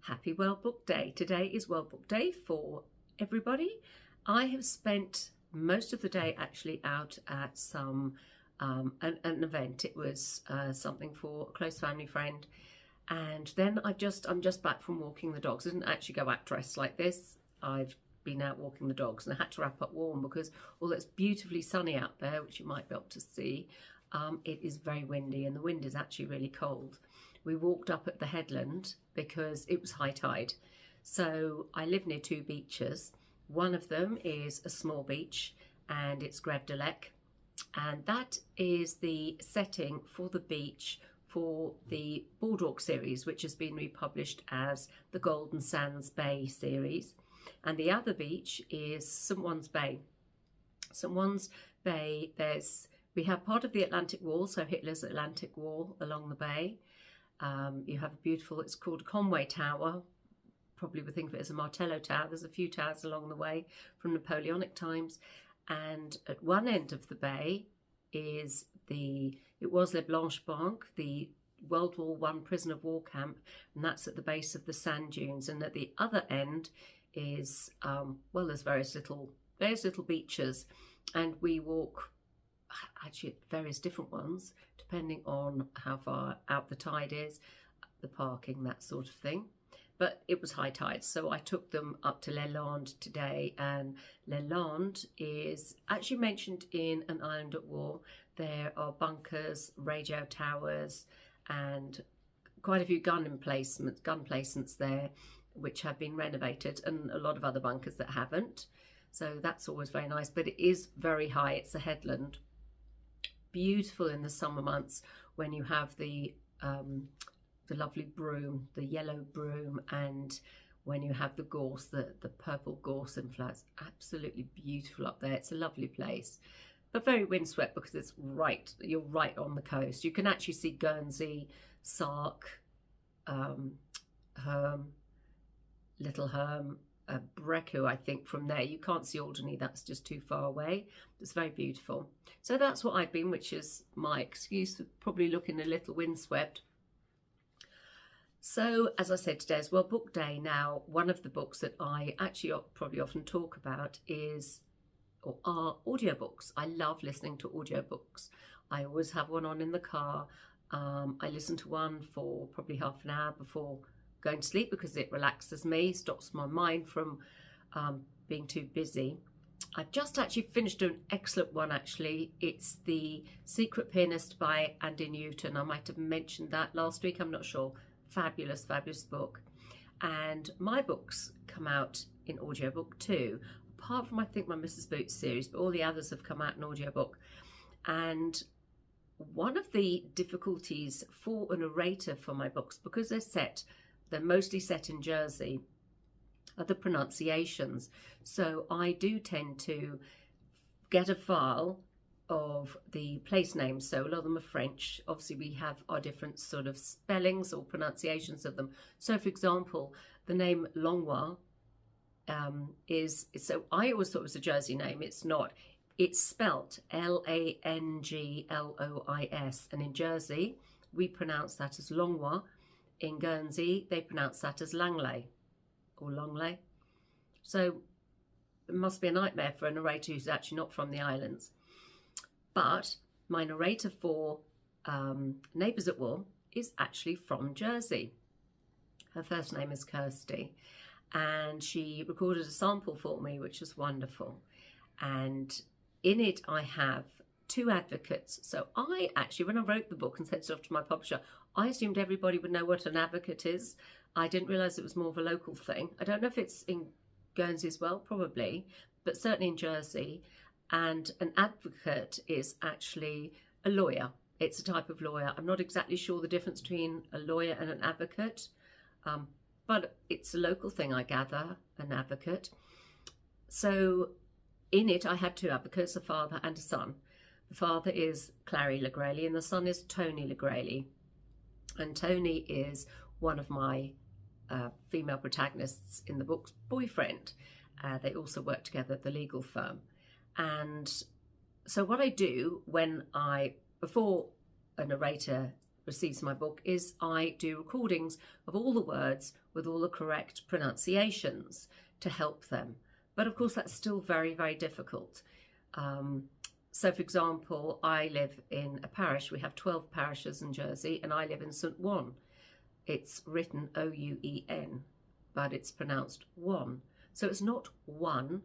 Happy World Book Day. Today is World Book Day for everybody. I have spent most of the day actually out at some an event. It was something for a close family friend, and then I'm just back from walking the dogs. I didn't actually go out dressed like this. I've been out walking the dogs, and I had to wrap up warm because although it's beautifully sunny out there, which you might be able to see, it is very windy, and the wind is actually really cold. We walked up at the headland because it was high tide. So I live near two beaches. One of them is a small beach and it's Greve de Lec, and that is the setting for the beach for the Boardwalk series, which has been republished as the Golden Sands Bay series. And the other beach is St One's Bay. St One's Bay, we have part of the Atlantic Wall, so Hitler's Atlantic Wall along the bay. You have a beautiful, it's called Conway Tower, probably would think of it as a Martello Tower. There's a few towers along the way from Napoleonic times, and at one end of the bay is it was Les Blanches Banques, the World War I prison of war camp, and that's at the base of the sand dunes. And at the other end is well, there's various little beaches, and we walk actually at various different ones depending on how far out the tide is, the parking, that sort of thing. But it was high tide, so I took them up to Les Landes today, and Les Landes is actually mentioned in An Island at War. There are bunkers, radio towers, and quite a few gun emplacements there which have been renovated, and a lot of other bunkers that haven't. So that's always very nice, but it is very high. It's a headland. Beautiful in the summer months when you have the lovely broom, the yellow broom, and when you have the gorse, the purple gorse in flowers. Absolutely beautiful up there. It's a lovely place, but very windswept because you're right on the coast. You can actually see Guernsey, Sark, Herm, Little Herm, Brecku, I think, from there. You can't see Alderney, that's just too far away. It's very beautiful. So that's what I've been, which is my excuse for probably looking a little windswept. So, as I said, today is World Book Day. Now, one of the books that I actually probably often talk about are audiobooks. I love listening to audiobooks. I always have one on in the car. I listen to one for probably half an hour before going to sleep because it relaxes me, stops my mind from being too busy. I've just actually finished an excellent one, actually. It's The Secret Pianist by Andie Newton. I might have mentioned that last week, I'm not sure. Fabulous, fabulous book. And my books come out in audiobook too, apart from I think my Mrs. Boots series, but all the others have come out in audiobook. And one of the difficulties for a narrator for my books, because they're mostly set in Jersey, are the pronunciations. So I do tend to get a file of the place names, so a lot of them are French. Obviously we have our different sort of spellings or pronunciations of them. So for example, the name Langlois so I always thought it was a Jersey name. It's not. It's spelt Langlois, and in Jersey we pronounce that as Langlois. In Guernsey they pronounce that as Langley or Longley. So it must be a nightmare for a narrator who's actually not from the islands. But my narrator for Neighbours at War is actually from Jersey. Her first name is Kirsty, and she recorded a sample for me, which was wonderful. And in it I have two advocates. So I actually, when I wrote the book and sent it off to my publisher, I assumed everybody would know what an advocate is. I didn't realise it was more of a local thing. I don't know if it's in Guernsey as well, probably, but certainly in Jersey. And an advocate is actually a lawyer. It's a type of lawyer. I'm not exactly sure the difference between a lawyer and an advocate, but it's a local thing, I gather, an advocate. So in it, I had two advocates, a father and a son. The father is Clary LeGraley and the son is Tony LeGraley. And Tony is one of my female protagonists in the book's boyfriend. They also work together at the legal firm. And so what I do before a narrator receives my book is I do recordings of all the words with all the correct pronunciations to help them. But of course, that's still very, very difficult. So, for example, I live in a parish. We have 12 parishes in Jersey, and I live in St. One. It's written O-U-E-N, but it's pronounced one. So it's not one,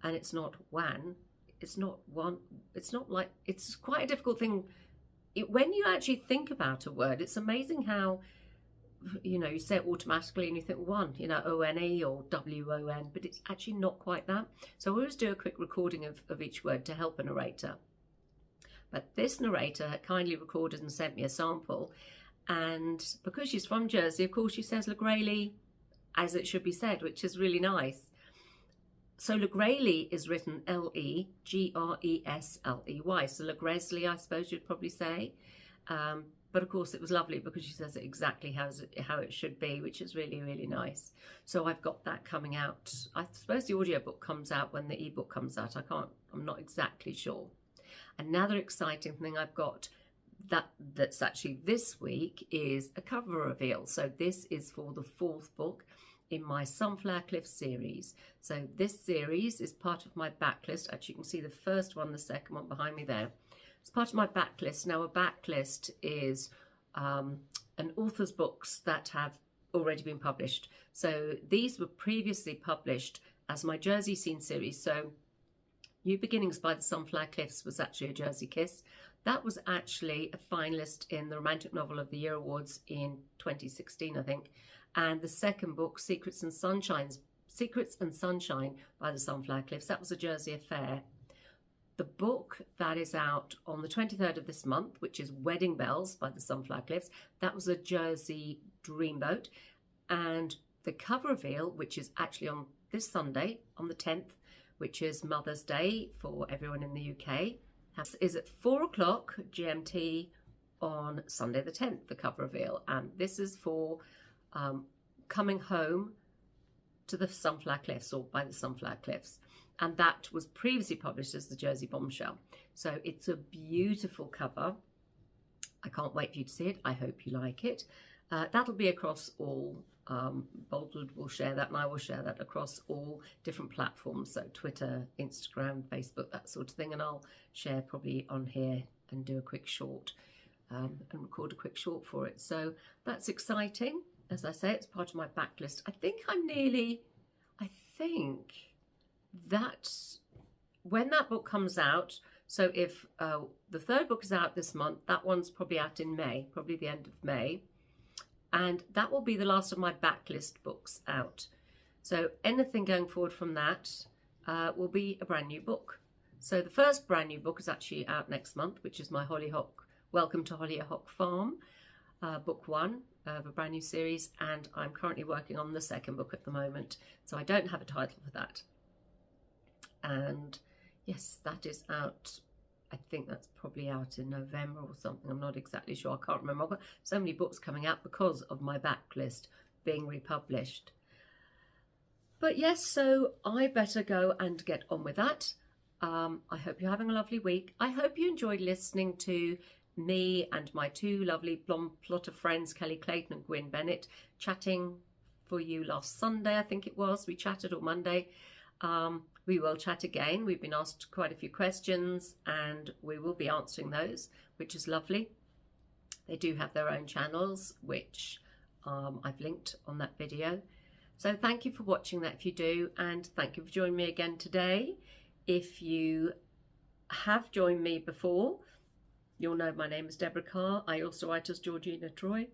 and it's not wan. It's not one. It's not like, it's quite a difficult thing. When you actually think about a word, it's amazing how, you know, you say it automatically and you think one, you know, O-N-E or W-O-N, but it's actually not quite that. So I always do a quick recording of each word to help a narrator. But this narrator had kindly recorded and sent me a sample. And because she's from Jersey, of course, she says LeGresly as it should be said, which is really nice. So LeGresly is written L-E-G-R-E-S-L-E-Y. So LeGresly, I suppose you'd probably say. But of course, it was lovely because she says it exactly how it should be, which is really, really nice. So I've got that coming out. I suppose the audiobook comes out when the ebook comes out. I'm not exactly sure. Another exciting thing I've got that's actually this week is a cover reveal. So this is for the 4th book in my Sunflower Cliff series. So this series is part of my backlist. Actually, you can see the first one, the second one behind me there. It's part of my backlist. Now, a backlist is an author's books that have already been published. So these were previously published as my Jersey Scene series. So New Beginnings by the Sunflower Cliffs was actually a Jersey Kiss. That was actually a finalist in the Romantic Novel of the Year Awards in 2016, I think. And the second book, Secrets and Sunshine by the Sunflower Cliffs, that was a Jersey affair. The book that is out on the 23rd of this month, which is Wedding Bells by the Sunflower Cliffs, that was a Jersey dreamboat. And the cover reveal, which is actually on this Sunday, on the 10th, which is Mother's Day for everyone in the UK, is at 4 o'clock GMT on Sunday the 10th, the cover reveal. And this is for coming home to the Sunflower Cliffs, or by the Sunflower Cliffs. And that was previously published as the Jersey Bombshell. So it's a beautiful cover. I can't wait for you to see it. I hope you like it. That'll be across all, Boldwood will share that, and I will share that across all different platforms. So Twitter, Instagram, Facebook, that sort of thing. And I'll share probably on here and do a quick short and record a quick short for it. So that's exciting. As I say, it's part of my backlist. I think that when that book comes out, so if the 3rd book is out this month, that one's probably out in May, probably the end of May. And that will be the last of my backlist books out. So anything going forward from that will be a brand new book. So the first brand new book is actually out next month, which is my Hollyhock, Welcome to Hollyhock Farm, book 1 of a brand new series. And I'm currently working on the second book at the moment. So I don't have a title for that. And yes, that is out. I think that's probably out in November or something. I'm not exactly sure. I can't remember. I've got so many books coming out because of my backlist being republished. But yes, so I better go and get on with that. I hope you're having a lovely week. I hope you enjoyed listening to me and my 2 lovely blonde plot of friends, Kelly Clayton and Gwyn Bennett, chatting for you last Sunday, I think it was. We chatted on Monday. We will chat again. We've been asked quite a few questions and we will be answering those, which is lovely. They do have their own channels, which I've linked on that video. So thank you for watching that if you do, and thank you for joining me again today. If you have joined me before, you'll know my name is Deborah Carr. I also write as Georgina Troy.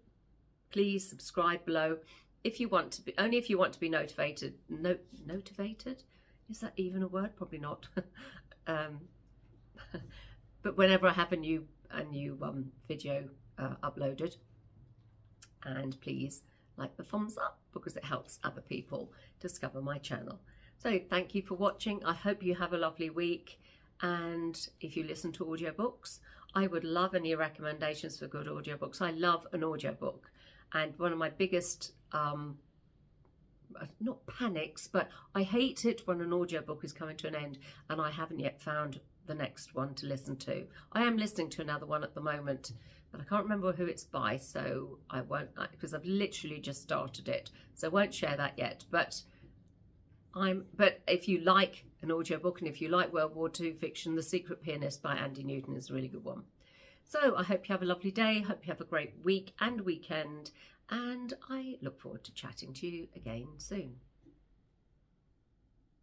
Please subscribe below if you want to be, only if you want to be notified. Notified? Is that even a word? Probably not. But whenever I have a new video uploaded, and please like the thumbs up because it helps other people discover my channel. So thank you for watching. I hope you have a lovely week. And if you listen to audiobooks, I would love any recommendations for good audiobooks. I love an audiobook. And one of my biggest not panics, but I hate it when an audiobook is coming to an end and I haven't yet found the next one to listen to. I am listening to another one at the moment, but I can't remember who it's by, so I won't, because I've literally just started it, so I won't share that yet. But if you like an audiobook and if you like World War II fiction, The Secret Pianist by Andie Newton is a really good one. So I hope you have a lovely day, hope you have a great week and weekend, and I look forward to chatting to you again soon.